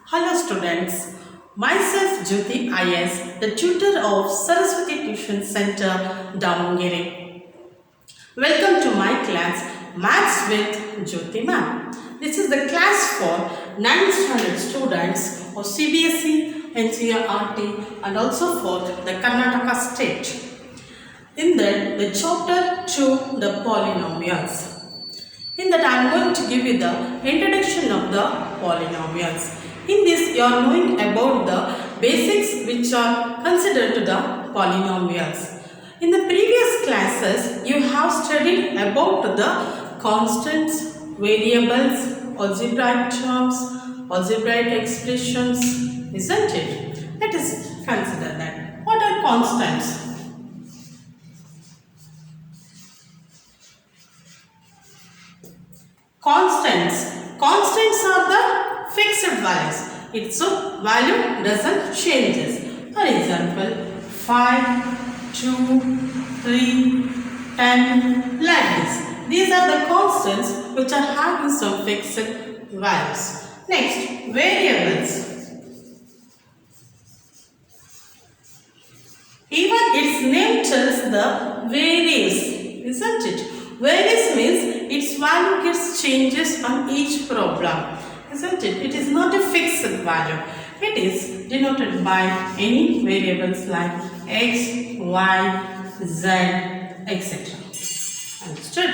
Hello students, myself Jyoti IS, the tutor of Saraswati Tuition Center, Davangere. Welcome to my class Maths with Jyoti Ma'am. This is the class for 9th standard students of Cbse, Ncert and also for the Karnataka state. In that, the chapter 2, the polynomials. In that, I am going to give you the introduction of the polynomials. In this, you are knowing about the basics which are considered to the polynomials. In the previous classes, you have studied about the constants, variables, algebraic terms, algebraic expressions, isn't it? Let us consider that. What are constants? Constants are the fixed values. Its value doesn't changes. For example, 5, 2, 3, 10, like this. These are the constants which are having some fixed values. Next, variables. Even its name tells the varies, isn't it? Varies means its value gets changes on each problem, isn't it? It is not a fixed value. It is denoted by any variables like x, y, z, etc. Understood?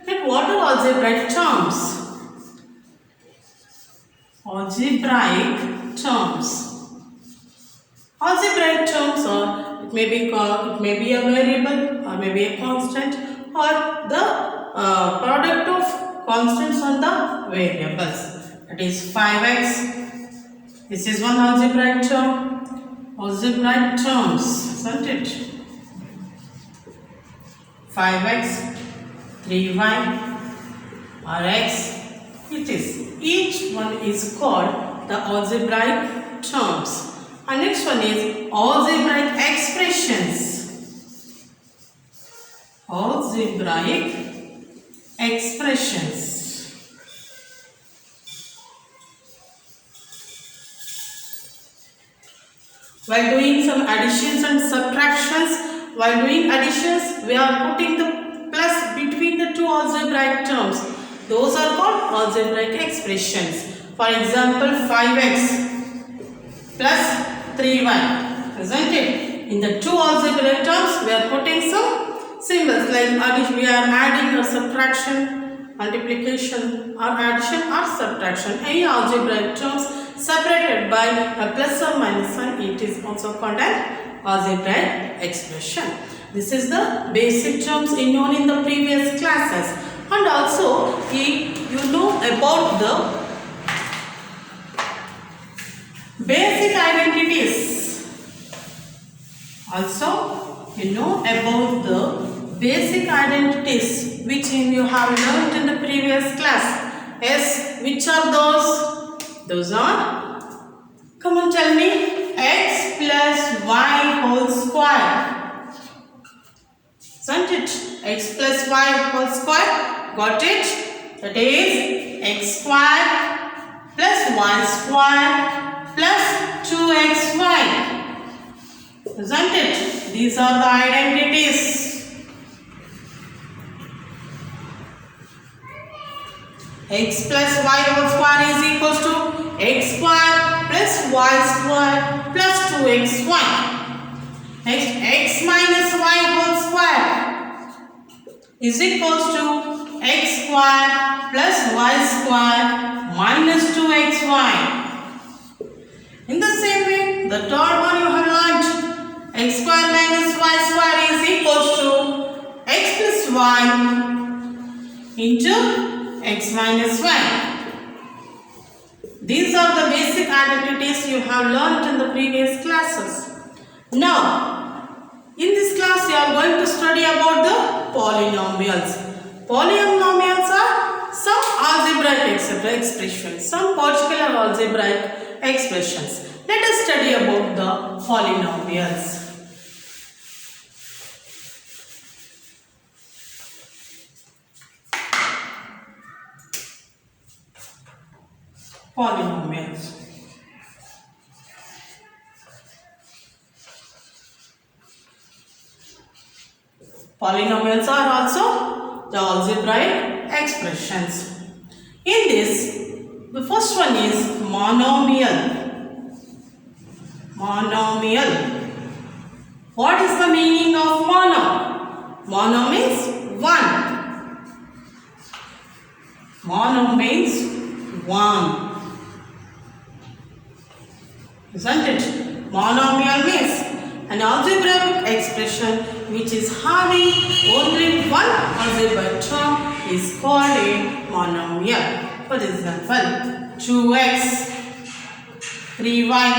Then what are algebraic terms? Algebraic terms. Algebraic terms are, it may be a variable or maybe a constant or the product of constants on the variables. That is 5x. This is one algebraic term. Algebraic terms, isn't it? 5x, 3y or x. It is. Each one is called the algebraic terms. And next one is algebraic expressions. Algebraic expressions. While doing some additions and subtractions, we are putting the plus between the two algebraic terms. Those are called algebraic expressions. For example, 5x plus 3y, isn't it? In the two algebraic terms, we are putting some symbols like addition, we are adding or subtraction, multiplication or addition or subtraction. Any algebraic terms separated by a plus or minus sign, it is also called an algebraic expression. This is the basic terms known in the previous classes. And also, you know about the basic identities. Also, you know about the basic identities which you have learned in the previous class. Yes, which are those? Those are, come on tell me, x plus y whole square. Isn't it? X plus y whole square. Got it? That is x square plus y square plus 2xy. Isn't it? These are the identities. X plus y whole square is equals to x square plus y square plus 2xy. Next, x minus y whole square is equals to x square plus y square minus 2xy. In the same way, the third one you have learnt, x square minus y square is equals to x plus y into x minus y. These are the basic identities you have learnt in the previous classes. Now, in this class you are going to study about the polynomials. Polynomials are some algebraic expressions, some particular algebraic expressions. Let us study about the polynomials. Polynomials. Polynomials are also the algebraic expressions. In this, the first one is monomial. Monomial. What is the meaning of mono? Mono means one. Mono means one. Isn't it? Monomial means an algebraic expression which is having only one algebraic term is called a monomial. For example, 2x, 3y,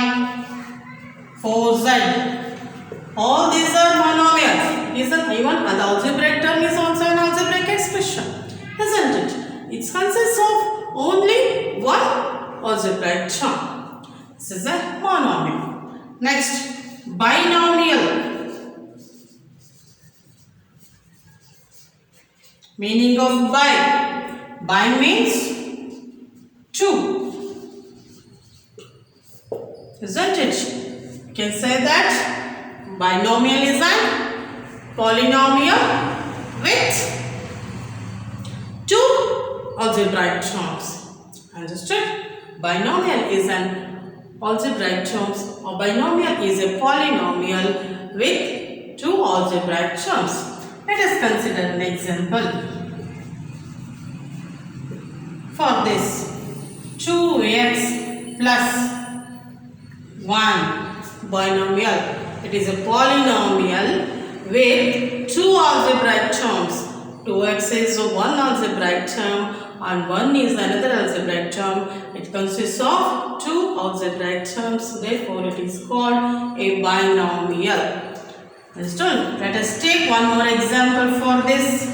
4z. All these are monomials. Even the algebraic term is also an algebraic expression, isn't it? It consists of only one algebraic term. This is a monomial. Next, binomial. Meaning of bi. Bi means two. Isn't it? You can say that binomial is a polynomial with two algebraic terms. Understood? Binomial is an algebraic terms, or binomial is a polynomial with two algebraic terms. Let us consider an example. For this, 2x plus 1 binomial. It is a polynomial with two algebraic terms. 2x is one algebraic term and 1 is another algebraic term. It consists of two algebraic terms. Therefore, it is called a binomial. Understood? Let us take one more example for this.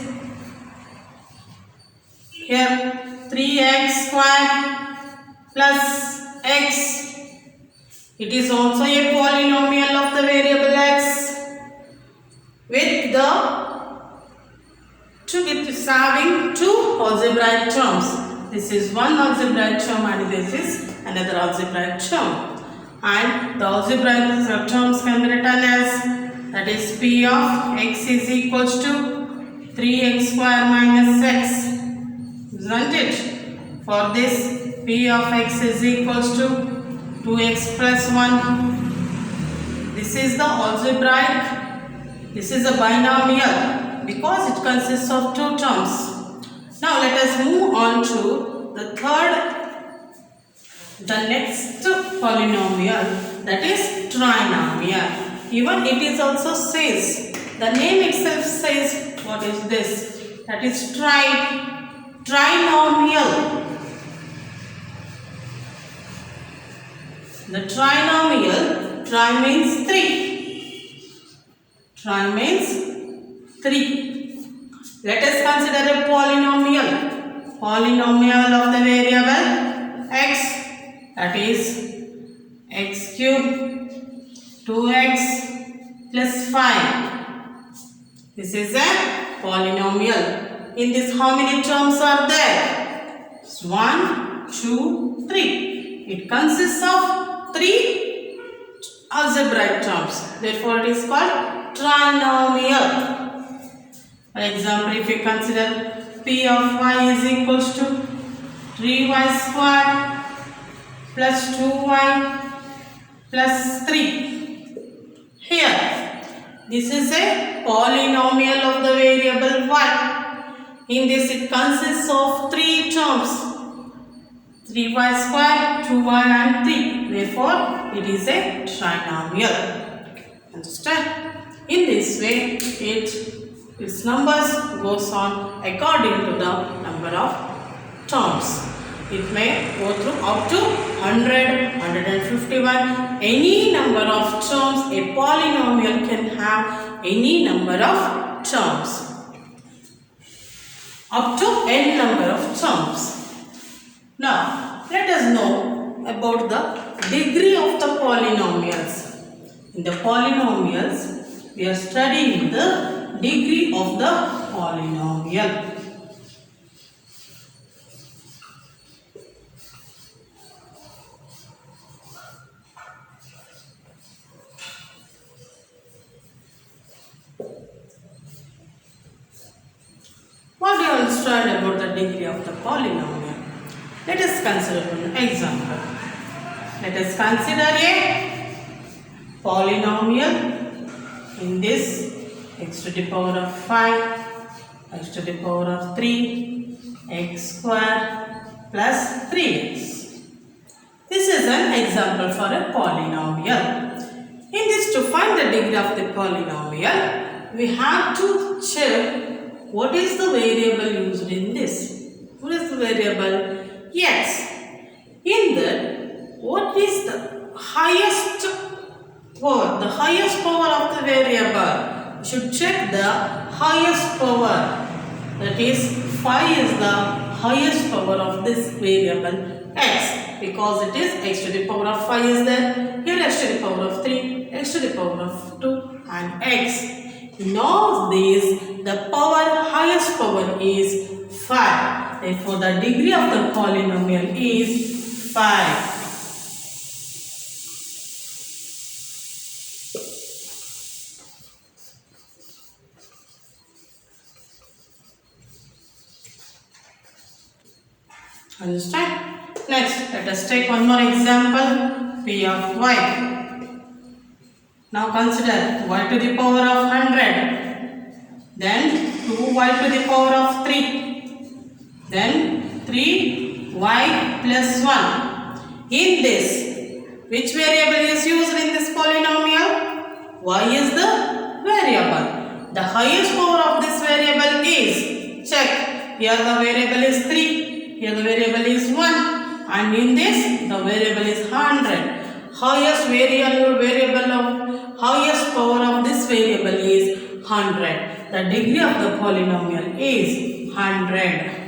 Here, 3x squared plus x. It is also a polynomial of the variable x with it is having two algebraic terms. This is one algebraic term and this is another algebraic term. And the algebraic terms can be written as, that is, p of x is equals to 3x square minus x. Isn't it? For this, p of x is equals to 2x plus 1. This is the algebraic, this is a binomial because it consists of two terms. Now let us move on to the next polynomial, that is trinomial. Even it is also says, the name itself says what is this, that is trinomial. The trinomial, tri means 3. Tri means 3. Let us consider a polynomial. Polynomial of the variable x, that is x cube 2x plus 5. This is a polynomial. In this, how many terms are there? 1, 2, 3. It consists of 3 algebraic terms. Therefore, it is called trinomial. For example, if we consider p of y is equals to 3y squared plus 2y plus 3. Here, this is a polynomial of the variable y. In this, it consists of 3 terms. 3y square, 2y and 3. Therefore, it is a trinomial. Understand? In this way, its numbers goes on according to the number of terms. It may go through up to 100, 151. Any number of terms, a polynomial can have any number of terms. Up to n number of terms. Now, let us know about the degree of the polynomials. In the polynomials, we are studying the degree of the polynomial. degree of the polynomial. Let us consider an example. Let us consider a polynomial in this x to the power of 5, x to the power of 3, x square plus 3x. This is an example for a polynomial. In this, to find the degree of the polynomial, we have to check what is the variable used in this. What is the variable? X. In that, what is the highest power? The highest power of the variable. We should check the highest power. That is, 5 is the highest power of this variable x, because it is x to the power of 5 is there. Here x to the power of 3, x to the power of 2 and x. In all these, the highest power is 5. Therefore, the degree of the polynomial is 5. Understand? Next, let us take one more example, p of y. Now consider y to the power of 100, then 2y to the power of 3, then 3y plus 1. In this, which variable is used in this polynomial? Y is the variable. The highest power of this variable is, check, here the variable is 3. Here the variable is 1 and in this the variable is 100. Highest highest power of this variable is 100. The degree of the polynomial is 100.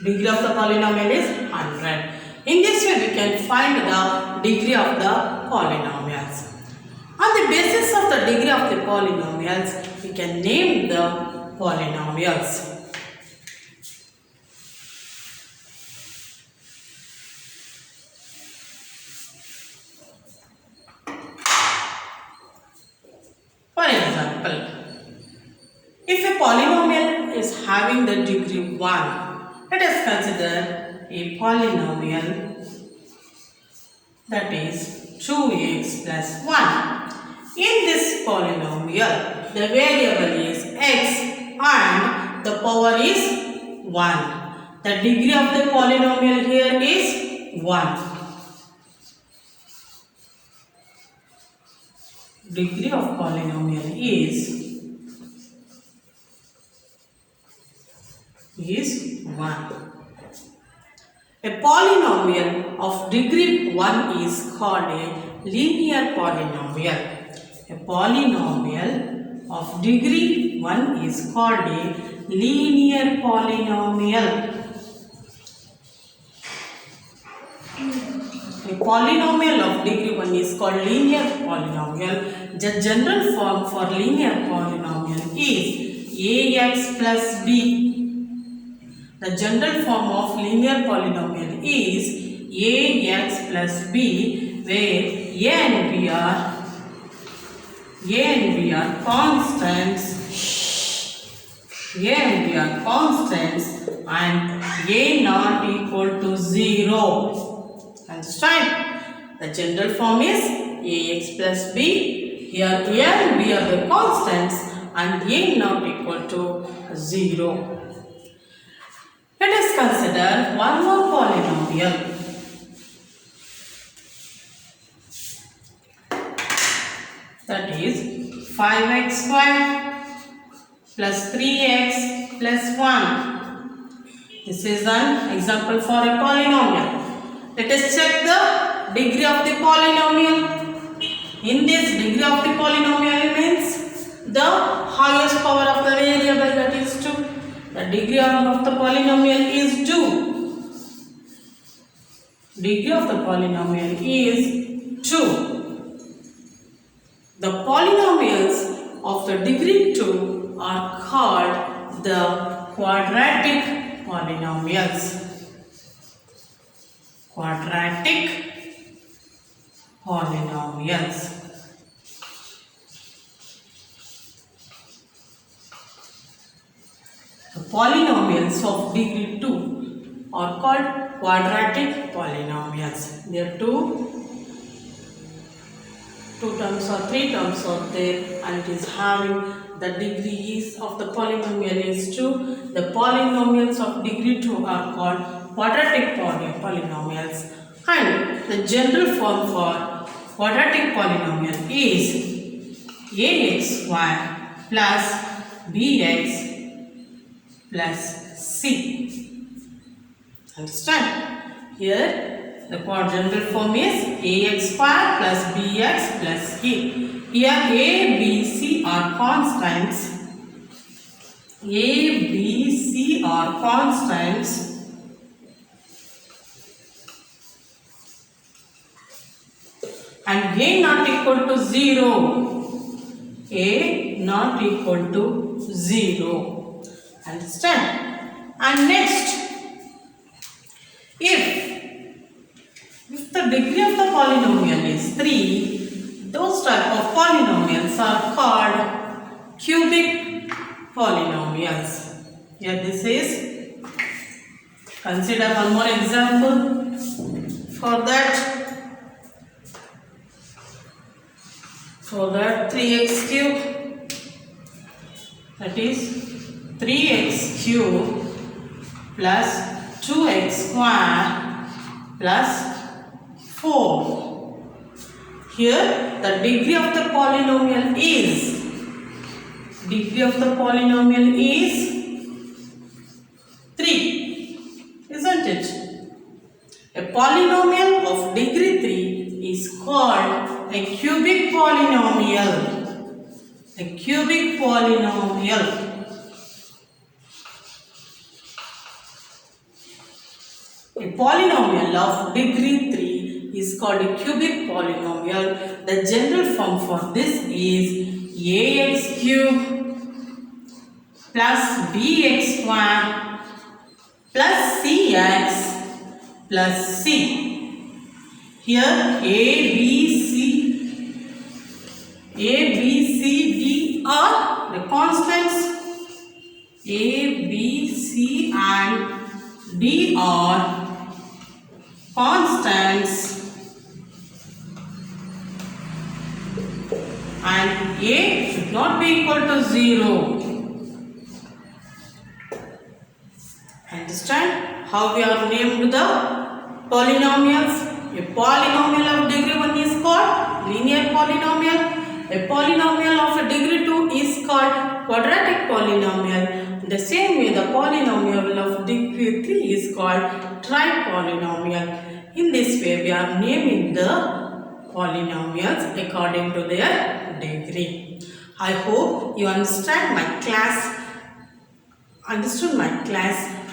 Degree of the polynomial is 100. In this way, we can find the degree of the polynomials. On the basis of the degree of the polynomials, we can name the polynomials. For example, if a polynomial is having the degree 1, let us consider a polynomial that is 2x plus 1. In this polynomial, the variable is x and the power is 1. The degree of the polynomial here is 1. Degree of polynomial is 1. A polynomial of degree 1 is called a linear polynomial. A polynomial of degree 1 is called a linear polynomial. A polynomial of degree 1 is called linear polynomial. The general form for linear polynomial is ax plus b. The general form of linear polynomial is ax plus b, where a and b are constants and a not equal to 0. Understand? The general form is ax plus b. Here a and b are the constants and a not equal to 0. Let us consider one more polynomial. That is 5x squared plus 3x plus 1. This is an example for a polynomial. Let us check the degree of the polynomial. In this, degree of the polynomial means the highest power of the variable, that is 2. The degree of the polynomial is 2. Degree of the polynomial is 2. The polynomials of the degree 2 are called the quadratic polynomials. quadratic polynomials. The polynomials of degree 2 are called quadratic polynomials. There are two terms or three terms are there, and it is having the degrees of the polynomial is 2. The polynomials of degree 2 are called quadratic polynomials, and the general form for quadratic polynomial is ax² plus bx plus c. Understand? Here the general form is ax² plus bx plus c. Here a, b, c are constants. A, b, c are constants. And a not equal to 0. A not equal to 0. Understand? And next, if the degree of the polynomial is 3, those type of polynomials are called cubic polynomials. Here this is, consider one more example. For that 3x cube, that is 3x cube plus 2x square plus 4. Here the degree of the polynomial is 3, isn't it? A polynomial of degree 3 is called a cubic polynomial. A cubic polynomial. A polynomial of degree 3 is called a cubic polynomial. The general form for this is ax cube plus bx square plus cx plus c. Here a, b, c, d are the constants. A, b, c and d are constants, and a should not be equal to 0. Understand how we are named the polynomials? A polynomial of degree 1 is called linear polynomial. A polynomial of degree 2 is called quadratic polynomial. The same way the polynomial of degree 3 is called tripolynomial. In this way we are naming the polynomials according to their degree. I hope you understood my class,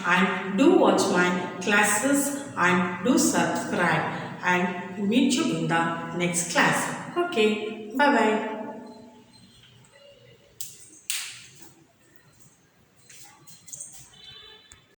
and do watch my classes and do subscribe, and meet you in the next class. Okay, bye bye.